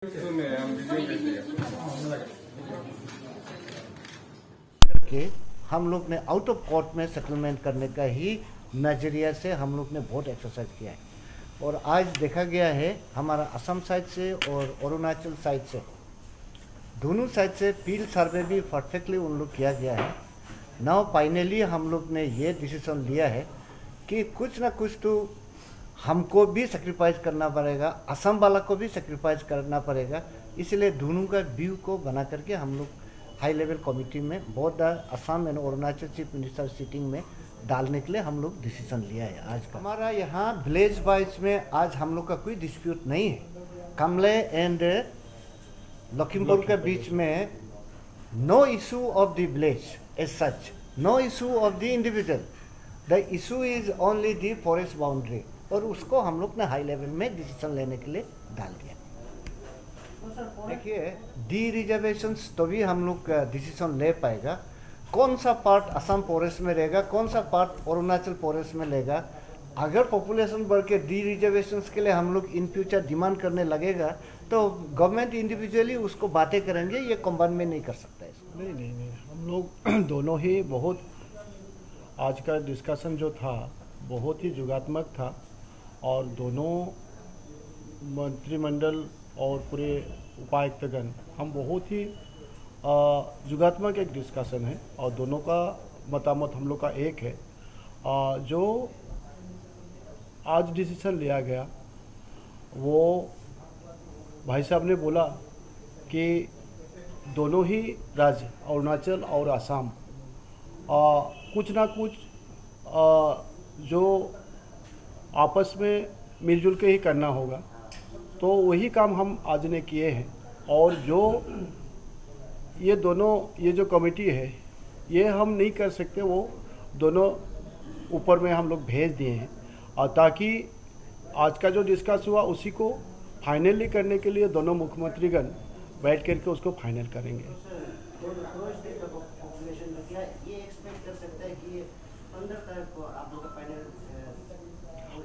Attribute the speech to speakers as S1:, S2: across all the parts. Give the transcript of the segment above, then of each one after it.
S1: कि हम लोग ने आउट ऑफ कोर्ट में सेटलमेंट करने का ही नज़रिया से हम लोग ने बहुत एक्सरसाइज किया है। और आज देखा गया है हमारा असम साइड से और अरुणाचल साइड से, दोनों साइड से फील्ड सर्वे भी परफेक्टली उन लोग किया गया है। नाउ फाइनली हम लोग ने ये डिसीजन लिया है कि कुछ ना कुछ तो हमको भी सेक्रीफाइस करना पड़ेगा, असम वाला को भी सेक्रीफाइस करना पड़ेगा। इसलिए दोनों का व्यू को बना करके हम लोग हाई लेवल कमेटी में both Assam and Arunachal chief minister sitting में डालने के लिए हम लोग डिसीजन लिया है। आज का हमारा यहाँ विलेज वाइज में आज हम लोग का कोई डिस्प्यूट नहीं है। कमले एंड लखीमपुर के बीच में no issue of the village as such, no issue of the individual, the issue is only the forest boundary, और उसको हम लोग ने हाई लेवल में डिसीजन लेने के लिए डाल दिया। देखिए डी रिजर्वेशंस तो भी हम लोग डिसीजन ले पाएगा, कौन सा पार्ट असम फॉरेस्ट में रहेगा, कौन सा पार्ट अरुणाचल फॉरेस्ट में लेगा। अगर पॉपुलेशन बढ़ के डी रिजर्वेशंस के लिए हम लोग इन फ्यूचर डिमांड करने लगेगा तो गवर्नमेंट इंडिविजुअली उसको बातें करेंगे, ये कंबाइन में नहीं कर सकता है इसको।
S2: नहीं, हम लोग दोनों ही बहुत, आज का डिस्कशन जो था बहुत ही जुगात्मक था और दोनों मंत्रिमंडल और पूरे उपायुक्तगण हम बहुत ही जुगात्मक एक डिस्कशन है और दोनों का मतामत हम लोग का एक है। जो आज डिसीजन लिया गया वो भाई साहब ने बोला कि दोनों ही राज्य अरुणाचल और असम कुछ ना कुछ जो आपस में मिलजुल के ही करना होगा, तो वही काम हम आज ने किए हैं। और जो ये दोनों, ये जो कमेटी है ये हम नहीं कर सकते, वो दोनों ऊपर में हम लोग भेज दिए हैं और ताकि आज का जो डिस्कस हुआ उसी को फाइनली करने के लिए दोनों मुख्यमंत्रीगण बैठ करके उसको फाइनल करेंगे।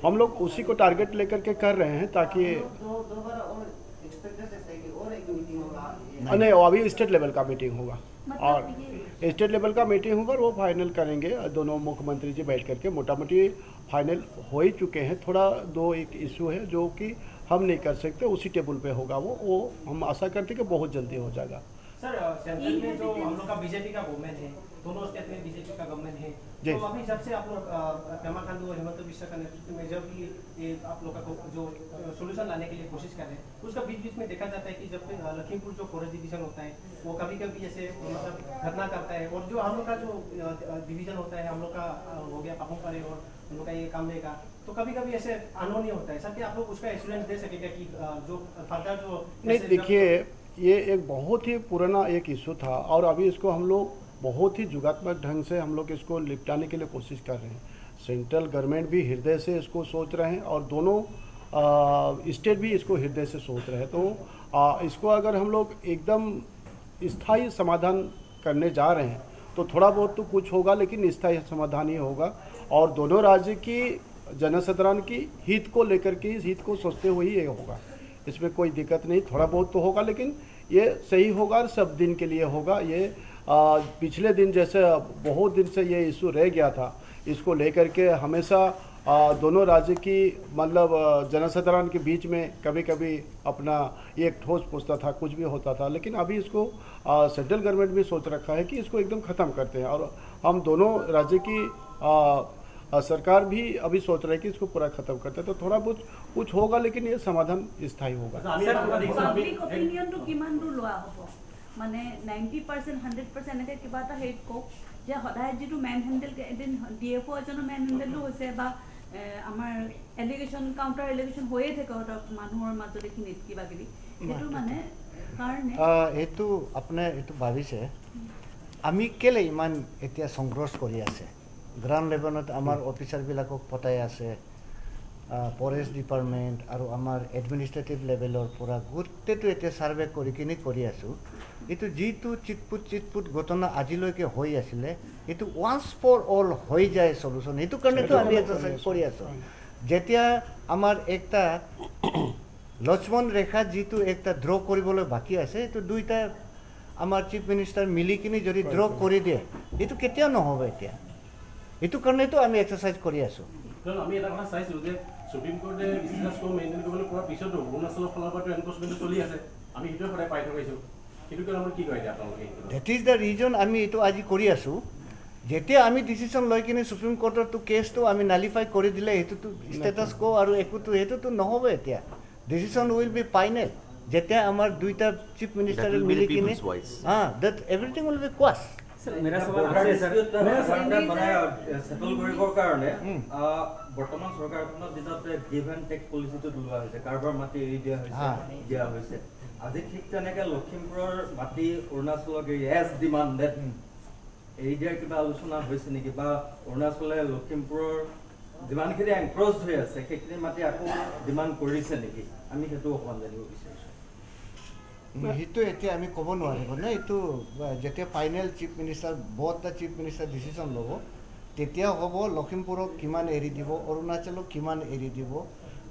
S2: हम लोग उसी को टारगेट लेकर के कर रहे हैं ताकि नहीं, अभी स्टेट लेवल का मीटिंग होगा और स्टेट लेवल का मीटिंग होगा, वो फाइनल करेंगे। दोनों मुख्यमंत्री जी बैठ करके मोटा मोटी फाइनल हो ही चुके हैं। थोड़ा दो एक इशू है जो कि हम नहीं कर सकते, उसी टेबल पे होगा वो हम आशा करते हैं कि बहुत जल्दी हो जाएगा।
S3: सर सेंट्रल में जो हम लोग का बीजेपी का गवर्नमेंट है, दोनों स्टेट में बीजेपी का गवर्नमेंट है, तो अभी जब से आप लोग पेमा खांडू और हेमंत बिश्वा का नेतृत्व में जब भी आप लोग का जो सोल्यूशन लाने के लिए कोशिश कर रहे हैं, उसका बीच बीच में देखा जाता है कि जब लखीमपुर जो फॉरेस्ट डिवीजन होता है वो कभी कभी ऐसे मतलब घटना करता है, और जो हम लोग का जो डिवीजन होता है हम लोग का हो गया पापुमपारे और हम लोग का ये कामले का, तो कभी कभी ऐसे अनहोनी होता है। सर क्या आप लोग उसका एश्योरेंस दे सकेगा कि जो फर्दर जो
S2: नहीं, देखिए ये एक बहुत ही पुराना एक इशू था और अभी इसको हम लोग बहुत ही जुगात्मक ढंग से हम लोग इसको निपटाने के लिए कोशिश कर रहे हैं। सेंट्रल गवर्नमेंट भी हृदय से इसको सोच रहे हैं और दोनों स्टेट भी इसको हृदय से सोच रहे हैं। तो इसको अगर हम लोग एकदम स्थायी समाधान करने जा रहे हैं तो थोड़ा बहुत तो कुछ होगा, लेकिन स्थायी समाधान ही होगा और दोनों राज्य की जनसाधारण की हित को लेकर के, इस हित को सोचते हुए ही ये होगा। इसमें कोई दिक्कत नहीं, थोड़ा बहुत तो होगा लेकिन ये सही होगा और सब दिन के लिए होगा। ये पिछले दिन जैसे बहुत दिन से ये इशू रह गया था, इसको लेकर के हमेशा दोनों राज्य की मतलब जनसाधारण के बीच में कभी कभी अपना एक ठोस पूछता था, कुछ भी होता था, लेकिन अभी इसको सेंट्रल गवर्नमेंट भी सोच रखा है कि इसको एकदम ख़त्म करते हैं और हम दोनों राज्य की सरकार भी अभी सोच रहे हैं कि इसको पूरा खत्म करते हैं। तो थोड़ा बहुत कुछ होगा लेकिन ये समाधान स्थायी होगा।
S4: পাব্লিক অপিনিয়নটো কিমান দূৰ লোৱা হ'ব, মানে 90% 100% এনেকৈ কিবা এটা হেৰিত কওক যে সদায় যিটো মেন হেণ্ডেল, এদিন DFO এজনৰ মেন হেণ্ডেলো হৈছে বা আমাৰ এলিগেশ্যন কাউণ্টাৰ এলিগেশ্যন হৈয়ে থাকে মানুহৰ মাজত এইখিনিত কিবা কিবি, সেইটো মানে কাৰণে
S1: এইটো আপোনাৰ এইটো ভাবিছে আমি কেলে ইমান এতিয়া সংঘৰ্ষ কৰি আছে। গ্ৰাউণ্ড লেভেলত আমাৰ অফিচাৰবিলাকক পঠাই আছে, ফৰেষ্ট ডিপাৰ্টমেণ্ট আৰু আমাৰ এডমিনিষ্ট্ৰেটিভ লেভেলৰ পৰা গোটেইটো এতিয়া ছাৰ্ভে কৰি কিনে কৰি আছোঁ। এইটো যিটো চিটপুট ঘটনা আজিলৈকে হৈ আছিলে এইটো ওৱান্স ফৰ অল হৈ যায় চলিউশ্যন, সেইটো কাৰণেতো আমি এক্সাৰচাইজ কৰি আছোঁ। যেতিয়া আমাৰ একটা লক্ষ্মণ ৰেখা যিটো একটা ড্ৰ কৰিবলৈ বাকী আছে এইটো দুইটা আমাৰ চিফ মিনিষ্টাৰ মিলি কিনি যদি ড্ৰ কৰি দিয়ে এইটো কেতিয়াও নহ'ব এতিয়া এইটো কাৰণেতো আমি এক্সাৰচাইজ কৰি আছোঁ
S3: কাৰণ আমি এটা কথা চাইছোঁ যে সুপ্ৰিম কোৰ্টে ষ্টেটাছ মেইনটেইন কৰিবলৈ পোৱাৰ পিছতো অৰুণাচলৰ ফালৰ পৰা এনফৰ্চমেণ্টটো চলি আছে আমি সেইটোৱে সদায় পাই থকাইছোঁ সেইটো কাৰণে আমাৰ কি কয় এতিয়া আপোনালোকে
S1: ডেট ইজ দ্য ৰিজন আমি এইটো আজি কৰি আছোঁ যেতিয়া আমি ডিচিশ্যন লৈ কিনে সুপ্ৰিম কোৰ্টৰটো কেছটো আমি নালিফাই কৰি দিলে সেইটোতো ষ্টেটাছ কো আৰু একোতো সেইটোতো নহ'ব এতিয়া ডিচিশ্যন উইল বি ফাইনেল যেতিয়া আমাৰ দুইটা চিফ মিনিষ্টাৰে মিলি কিনে দেট এভৰিথিং উইল বি কোৱাছ
S5: मेरा सवाल आपसे सर मेरा सवाल बनाया सेटल কৰিবৰ কাৰণে বৰ্তমান চৰকাৰখনৰ দিনত গিভ এণ্ড টেক পলিচিটো লোৱা হৈছে কাৰোবাৰ মাটি এৰি দিয়া হৈছে আজি ঠিক তেনেকৈ লখিমপুৰৰ মাটি অৰুণাচলক এজ ডিমাণ্ডেড এৰি দিয়াৰ কিবা আলোচনা হৈছে নেকি বা অৰুণাচলে লখিমপুৰৰ যিমানখিনি এনক্ৰ'চ হৈ আছে সেইখিনি মাটি আকৌ ডিমাণ্ড কৰিছে নেকি আমি সেইটো অকণমান জানিব বিচাৰিছোঁ
S1: সেইটো এতিয়া আমি ক'ব নোৱাৰিব ন এইটো যেতিয়া final chief minister both the chief minister decision ল'ব তেতিয়া হ'ব লখিমপুৰক কিমান এৰি দিব অৰুণাচলক কিমান এৰি দিব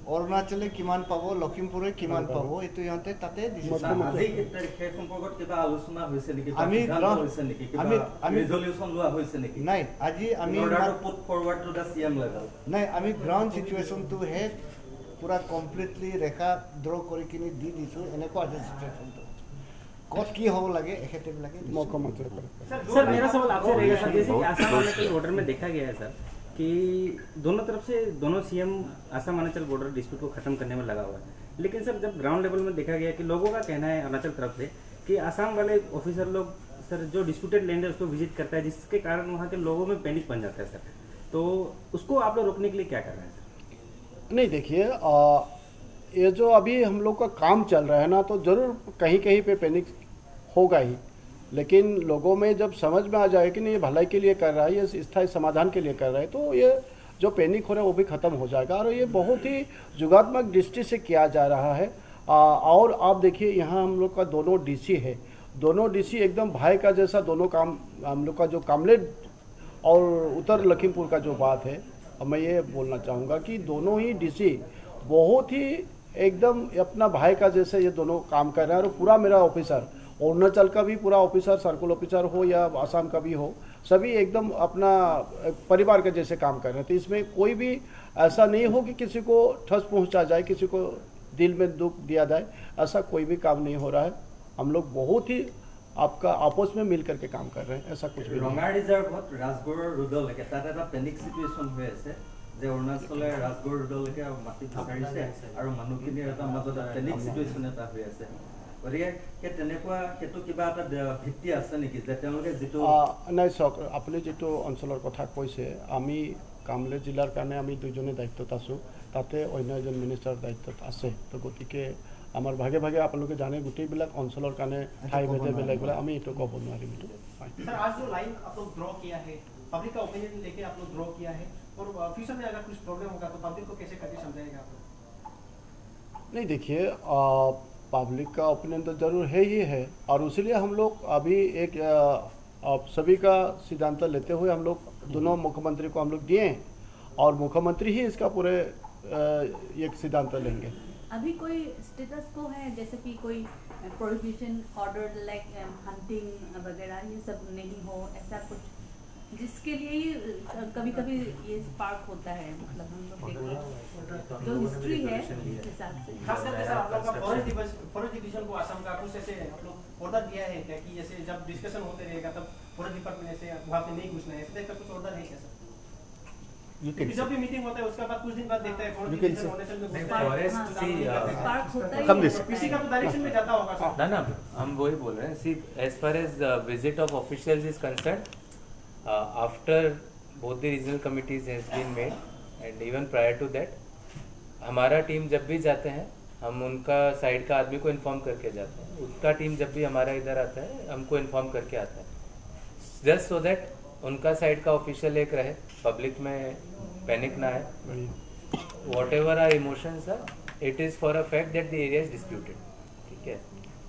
S1: অৰুণাচলে কিমান পাব লখিমপুৰে কিমান পাব এইটো ইহঁতে তাতে ডিচিশ্যন
S5: আজি সেই সম্পৰ্কত কিবা আলোচনা হৈছে নেকি
S1: আমি
S5: ৰিজলিউচন লোৱা হৈছে নেকি
S1: নাই আজি আমি
S5: put forward to the CM level
S1: নাই আমি গ্ৰাউণ্ড চিটুৱেশ্যনটো হে पूरा कम्प्लीटली रेखा ड्र कर दी दिसो এনেকুৱা আছে सिचुएशनটো कत की हो लगे एखेते लगे
S2: मुख्यमंत्री
S6: सर मेरा सवाल आपसे रहेगा सर जैसे कि आसाम अरुणाचल बॉर्डर में देखा गया है सर कि दोनों तरफ से दोनों CM Assam Arunachal border dispute को खत्म करने में लगा हुआ है लेकिन सर जब ग्राउंड लेवल में देखा गया कि लोगों का कहना है अरुणाचल तरफ से कि आसाम वाले ऑफिसर लोग सर जो डिस्प्यूटेड लैंड है उसको विजिट करता है जिसके कारण वहाँ के लोगों में पैनिक बन जाता है सर तो उसको आप लोग रोकने के लिए क्या कर रहे हैं सर
S2: नहीं देखिए ये जो अभी हम लोग का काम चल रहा है ना तो ज़रूर कहीं कहीं पे पैनिक होगा ही लेकिन लोगों में जब समझ में आ जाए कि नहीं ये भलाई के लिए कर रहा है ये स्थायी समाधान के लिए कर रहा है तो ये जो पैनिक हो रहा है वो भी ख़त्म हो जाएगा और ये बहुत ही जुगात्मक दृष्टि से किया जा रहा है और आप देखिए यहाँ हम लोग का दोनों डीसी है दोनों डीसी एकदम भाई का जैसा दोनों काम हम लोग का जो कामले और उत्तर लखीमपुर का जो बात है अब मैं ये बोलना चाहूँगा कि दोनों ही डीसी बहुत ही एकदम अपना भाई का जैसे ये दोनों काम कर रहे हैं और पूरा मेरा ऑफिसर अरुणाचल का भी पूरा ऑफिसर सर्कल ऑफिसर हो या आसाम का भी हो सभी एकदम अपना परिवार के जैसे काम कर रहे हैं तो इसमें कोई भी ऐसा नहीं हो कि किसी को ठस पहुँचा जाए किसी को दिल में दुख दिया जाए ऐसा कोई भी काम नहीं हो रहा है हम लोग बहुत ही आपका आपस में मिल करके काम कर रहे हैं ऐसा कुछ भी
S5: रंगा रिजर्वत राजगढ़ रुडलके ताते এটা পেনিক সিচুৱেশ্যন হৈ আছে যে অৰুণাচলে ৰাজগড় ৰুডলৈকে মাটি বিচাৰিছে আৰু মানুহখিনিৰ এটা মাজত পেনিক সিচুৱেশ্যন এটা হৈ আছে গতিকে সেই তেনেকুৱা সেইটো কিবা এটা ভিত্তি আছে নেকি যে তেওঁলোকে যিটো
S2: নাই চাওক আপুনি যিটো অঞ্চলৰ কথা কৈছে আমি কামলে জিলাৰ কাৰণে আমি দুজনে দায়িত্বত আছোঁ তাতে অন্য এজন মিনিষ্টাৰ দায়িত্বত আছে তো গতিকে আমার ভাগে ভাগে আপোনালোকে জানে গোটেইবিলাক অঞ্চলৰ কাৰণে ঠাই ভেদে বেলেগ বেলেগ আমি এইটো ক'ব নোৱাৰিম এইটো
S3: सर आज जो लाइन आप लोग ड्रॉ किया है पब्लिक का ओपिनियन लेके आप लोग ड्रॉ किया है और फ्यूचर में अगर कुछ प्रॉब्लम होगा तो पब्लिक को कैसे करके समझाएगा आप लोग
S2: नहीं देखिए पब्लिक का ओपिनियन तो जरूर है ही है और इसलिए हम लोग अभी एक सभी का सिद्धांत लेते हुए हम लोग दोनों मुख्यमंत्री को हम लोग दिए और मुख्यमंत्री ही इसका पूरे एक सिद्धांत लेंगे
S4: अभी कोई स्टेटस को है जैसे कि कोई प्रोहिबिशन ऑर्डर लाइक हंटिंग वगैरह ये सब नहीं हो ऐसा कुछ जिसके लिए ही कभी कभी ये स्पार्क होता है मतलब हम लोग जो हिस्ट्री है उस हिसाब से
S3: खास करके सर आप लोग का फॉरेस्ट डिवीजन को असम का कुछ ऐसे आप लोग ऑर्डर दिया है क्या कि जैसे जब डिस्कशन होते रहेगा तब फॉरेस्ट डिपार्टमेंट से वहाँ पे नहीं घुसना है इस तरह का कुछ ऑर्डर है क्या सर जब भी मीटिंग होता है उसके बाद कुछ दिन बाद देखता है किसी का तो डायरेक्शन में जाता होगा सर
S7: ना हम वही बोल रहे हैं see as far as visit of officials is concern after both the regional committees has been made and even prior to that हमारा टीम जब भी जाते हैं हम उनका साइड का आदमी को इन्फॉर्म करके जाते हैं उसका टीम जब भी हमारा इधर आता है हमको इन्फॉर्म करके आता है जस्ट सो दैट उनका साइड का ऑफिशियल एक रहे पब्लिक में पैनिक ना है whatever are emotions are it is for a fact that the area is disputed ठीक है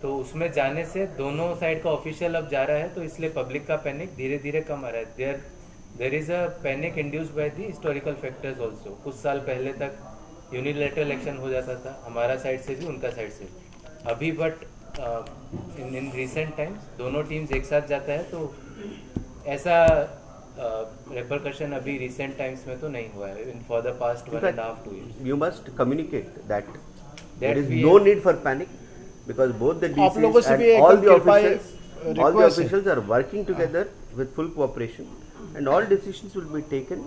S7: तो उसमें जाने से दोनों साइड का ऑफिशियल अब जा रहा है तो इसलिए पब्लिक का पैनिक धीरे धीरे कम आ रहा है there is a panic induced by the historical factors also कुछ साल पहले तक यूनिलेटरल एक्शन हो जाता था, हमारा साइड से भी उनका साइड से भी। अभी बट इन रिसेंट टाइम्स दोनों टीम्स एक साथ जाता है तो ऐसा रेपरकशन अभी रिसेंट टाइम्स में तो नहीं हुआ है in for the past 1.5-2 years.
S8: You must communicate that there
S7: That
S8: is
S7: we
S8: no
S7: have-
S8: need for panic because both the
S2: आप लोगों
S8: DCs
S2: से
S8: and
S2: भी
S8: all
S2: एकदम
S8: the
S2: कृपया
S8: officials
S2: request है।
S8: are working together with full cooperation and all decisions will be taken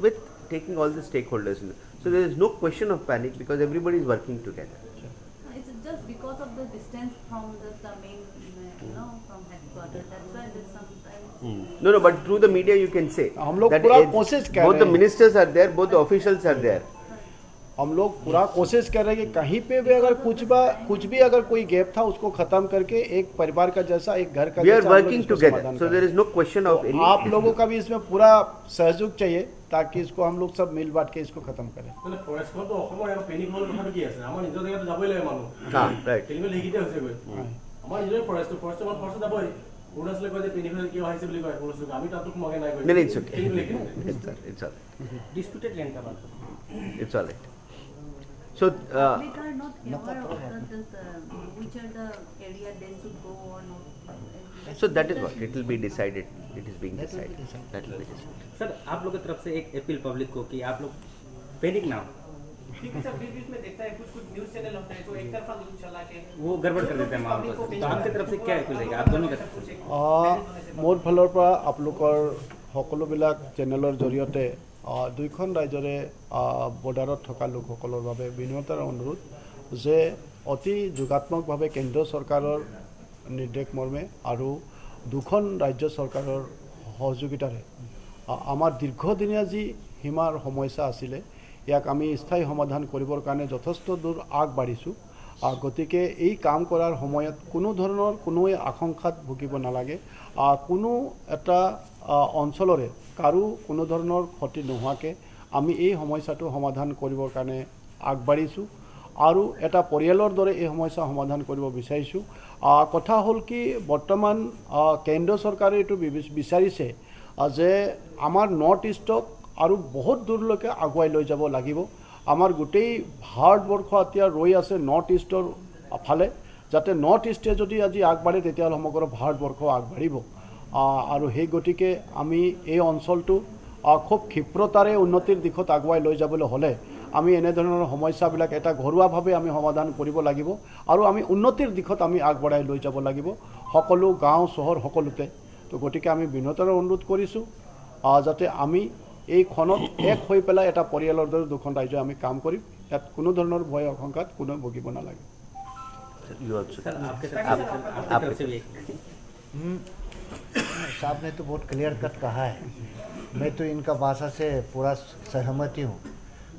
S8: with taking all the stakeholders in. So there is no question of panic because everybody is working together.
S4: It's just because of the distance from the main, from headquarters. That's why there's sometimes.
S8: No, but through the media you can say
S2: हम लोग
S8: that
S2: पूरा
S8: it's-
S2: कोशिश कर
S8: both
S2: रहे
S8: the
S2: हैं।
S8: ministers are there, both the officials are there.
S2: हम लोग पूरा कोशिश कर रहे हैं कि कहीं पे भी अगर कुछ भी अगर कोई गैप था उसको खत्म करके एक परिवार का जैसा एक घर का
S8: We are
S2: जैसा हम लोग
S8: working
S2: इसको
S8: together,
S2: समाधान
S8: so
S2: करें।
S8: there is no question of any.
S2: आप लोगों का भी इसमें पूरा सहयोग चाहिए ताकि इसको हम लोग सब मिल बांट के इसको खत्म करें।
S3: মানে ফৰেষ্টখনতো অসমৰ এখন পেনিক হোৱাৰ কথাটো কি আছে আমাৰ নিজৰ জেগাত যাবই লাগে মানুহ
S8: right.
S3: খেলিমেলি সেইকেইটা হৈছেগৈ আমাৰ নিজৰ ফৰেষ্টত যাবই অৰুণাচলে কয় যে পেনিক কিয় আহিছে বুলি কয় অৰুণাচলক আমি তাতো সোমাগে নাই
S8: No, no, it's okay. It's all right.
S6: Disputed land का बात
S8: It's all right. So,
S4: Public are not aware of which are the area they should go or not.
S8: so that is what it will be decided. It is being decided. That will be decided.
S6: Sir आप लोग की तरफ से एक appeal public को कि आप लोग पैनिक ना हो,
S3: ठीक है सर, बीच में देखता है कुछ न्यूज़ चैनल होते हैं जो एक तरफा न्यूज़ चला के
S6: वो गड़बड़ कर देते हैं माहौल को। तो आपकी तरफ से क्या अपील रहेगी आप दोनों की तरफ से?
S2: মোৰ ফালৰ পৰা আপোনালোকৰ সকলোবিলাক চেনেলৰ জৰিয়তে দুইখন ৰাজ্যৰে বৰ্ডাৰত থকা লোকসকলৰ বাবে বিনম্ৰ অনুৰোধ যে অতি যোগাত্মকভাৱে কেন্দ্ৰ চৰকাৰৰ নিৰ্দেশ মৰ্মে আৰু দুখন ৰাজ্য চৰকাৰৰ সহযোগিতাৰে আমাৰ দীৰ্ঘদিনীয়া যি সীমাৰ সমস্যা আছিলে ইয়াক আমি স্থায়ী সমাধান কৰিবৰ কাৰণে যথেষ্ট দূৰ আগবাঢ়িছোঁ। গতিকে এই কাম কৰাৰ সময়ত কোনো ধৰণৰ কোনোৱে আশংকাত ভুগিব নালাগে। কোনো এটা অঞ্চলৰে কাৰো কোনো ধৰণৰ ক্ষতি নোহোৱাকৈ আমি এই সমস্যাটো সমাধান কৰিবৰ কাৰণে আগবাঢ়িছোঁ আৰু এটা পৰিয়ালৰ দৰে এই সমস্যা সমাধান কৰিব বিচাৰিছোঁ। কথা হ'ল কি বৰ্তমান কেন্দ্ৰ চৰকাৰে এইটো বিচাৰিছে যে আমাৰ নৰ্থ ইষ্টক আৰু বহুত দূৰলৈকে আগুৱাই লৈ যাব লাগিব। আমাৰ গোটেই ভাৰতবৰ্ষ এতিয়া ৰৈ আছে নৰ্থ ইষ্টৰ ফালে, যাতে নৰ্থ ইষ্টে যদি আজি আগবাঢ়ে তেতিয়াহ'লে সমগ্ৰ ভাৰতবৰ্ষ আগবাঢ়িব। আৰু সেই গতিকে আমি এই অঞ্চলটো খুব ক্ষিপ্ৰতাৰে উন্নতিৰ দিশত আগুৱাই লৈ যাবলৈ হ'লে আমি এনেধৰণৰ সমস্যাবিলাক এটা ঘৰুৱাভাৱে আমি সমাধান কৰিব লাগিব আৰু আমি উন্নতিৰ দিশত আমি আগবঢ়াই লৈ যাব লাগিব সকলো গাঁও চহৰ সকলোতে। তো গতিকে আমি বিনম্ৰ অনুৰোধ কৰিছোঁ যাতে আমি এইখনত এক হৈ পেলাই এটা পৰিয়ালৰ দৰে দুখন ৰাজ্য আমি কাম কৰিম। ইয়াত কোনো ধৰণৰ ভয় আশংকাত কোনো ভুগিব নালাগে।
S8: You also.
S6: सर आपके तरफ से भी एक
S1: साहब ने तो बहुत क्लियर कट कहा है, मैं तो इनका भाषा से पूरा सहमति हूँ।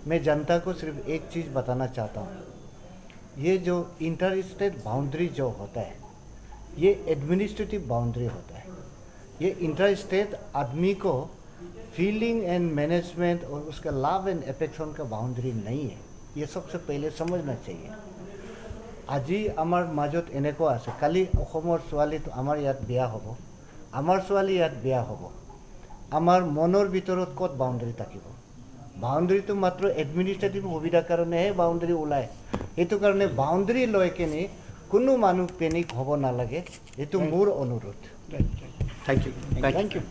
S1: मैं जनता को सिर्फ एक चीज़ बताना चाहता हूँ, ये जो इंटर स्टेट बाउंड्री जो होता है ये एडमिनिस्ट्रेटिव बाउंड्री होता है। ये इंटर स्टेट आदमी को फीलिंग एंड मैनेजमेंट और उसका लाभ एंड एफेक्शन का बाउंड्री नहीं है, ये सबसे पहले समझना चाहिए। আজি আমাৰ মাজত এনেকুৱা আছে, কালি অসমৰ ছোৱালীটো আমাৰ ইয়াত বিয়া হ'ব, আমাৰ ছোৱালী ইয়াত বিয়া হ'ব, আমাৰ মনৰ ভিতৰত ক'ত বাউণ্ডাৰী থাকিব? বাউণ্ডাৰীটো মাত্ৰ এডমিনিষ্ট্ৰেটিভ সুবিধাৰ কাৰণেহে বাউণ্ডাৰী ওলায়। সেইটো কাৰণে বাউণ্ডাৰী লৈ কিনে কোনো মানুহ পেনিক হ'ব নালাগে, এইটো মোৰ অনুৰোধ।
S8: Thank you.
S2: Thank you.